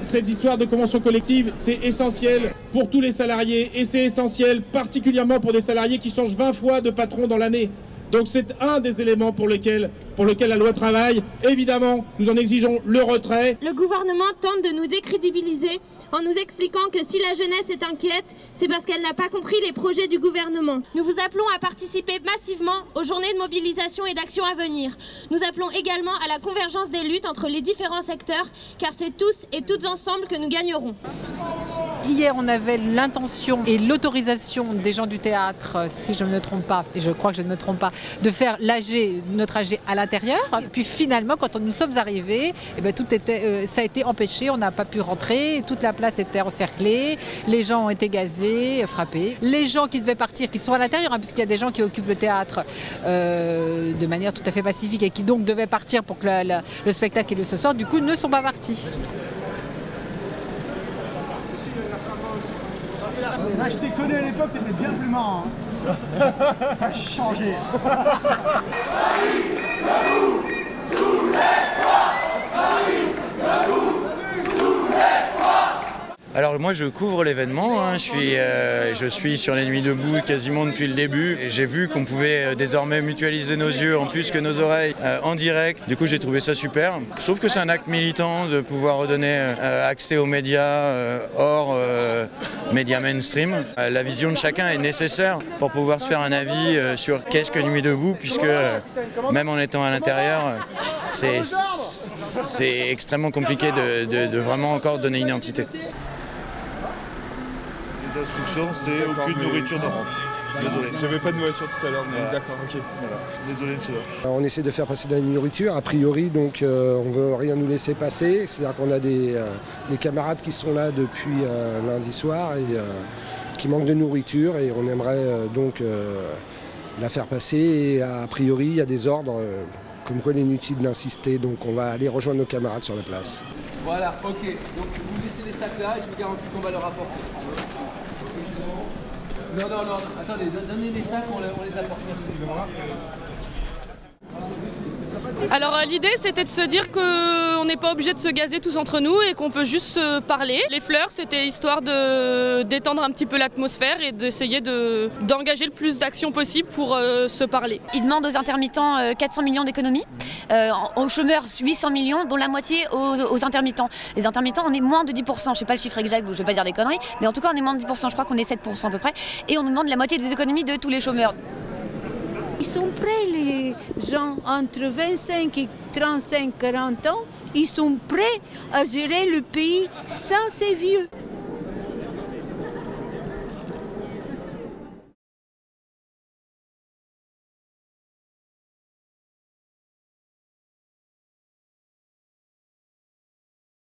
Cette histoire de convention collective, c'est essentiel pour tous les salariés et c'est essentiel particulièrement pour des salariés qui changent 20 fois de patron dans l'année. Donc c'est un des éléments pour lequel la loi travaille. Évidemment, nous en exigeons le retrait. Le gouvernement tente de nous décrédibiliser en nous expliquant que si la jeunesse est inquiète, c'est parce qu'elle n'a pas compris les projets du gouvernement. Nous vous appelons à participer massivement aux journées de mobilisation et d'action à venir. Nous appelons également à la convergence des luttes entre les différents secteurs, car c'est tous et toutes ensemble que nous gagnerons. Hier, on avait l'intention et l'autorisation des gens du théâtre, si je ne me trompe pas, et je crois que je ne me trompe pas, de faire notre AG à l'intérieur. Et puis finalement, quand nous sommes arrivés, ça a été empêché, on n'a pas pu rentrer, toute la place était encerclée, les gens ont été gazés, frappés. Les gens qui devaient partir, qui sont à l'intérieur, puisqu'il y a des gens qui occupent le théâtre de manière tout à fait pacifique et qui donc devaient partir pour que le spectacle ait lieu ce soir, du coup ne sont pas partis. Là, je t'ai connu à l'époque, t'étais bien plus marrant. Hein. T'as changé. Alors moi je couvre l'événement, hein. Je suis sur les Nuits debout quasiment depuis le début. J'ai vu qu'on pouvait désormais mutualiser nos yeux en plus que nos oreilles en direct. Du coup j'ai trouvé ça super. Je trouve que c'est un acte militant de pouvoir redonner accès aux médias hors médias mainstream. La vision de chacun est nécessaire pour pouvoir se faire un avis sur qu'est-ce que Nuits debout, puisque même en étant à l'intérieur, c'est extrêmement compliqué de vraiment encore donner une identité. Les instructions, c'est aucune nourriture ne rentre. Désolé. J'avais pas de nourriture tout à l'heure, mais voilà. D'accord, ok. Voilà. Désolé, monsieur. On essaie de faire passer de la nourriture, a priori, donc on ne veut rien nous laisser passer. C'est-à-dire qu'on a des camarades qui sont là depuis lundi soir et qui manquent de nourriture et on aimerait donc la faire passer. Et a priori, il y a des ordres comme quoi il est inutile d'insister, donc on va aller rejoindre nos camarades sur la place. Voilà, ok. Donc vous laissez les sacs là et je vous garantis qu'on va leur apporter. Non, attendez, donnez les sacs, on les apporte, merci. Alors l'idée c'était de se dire qu'on n'est pas obligé de se gazer tous entre nous et qu'on peut juste se parler. Les fleurs c'était histoire de détendre un petit peu l'atmosphère et d'essayer d'engager le plus d'actions possible pour se parler. Ils demandent aux intermittents 400 millions d'économies, aux chômeurs 800 millions, dont la moitié aux intermittents. Les intermittents on est moins de 10%, je ne sais pas le chiffre exact, donc je ne vais pas dire des conneries, mais en tout cas on est moins de 10%, je crois qu'on est 7% à peu près, et on nous demande la moitié des économies de tous les chômeurs. Ils sont prêts, les gens entre 25 et 35-40 ans, ils sont prêts à gérer le pays sans ces vieux.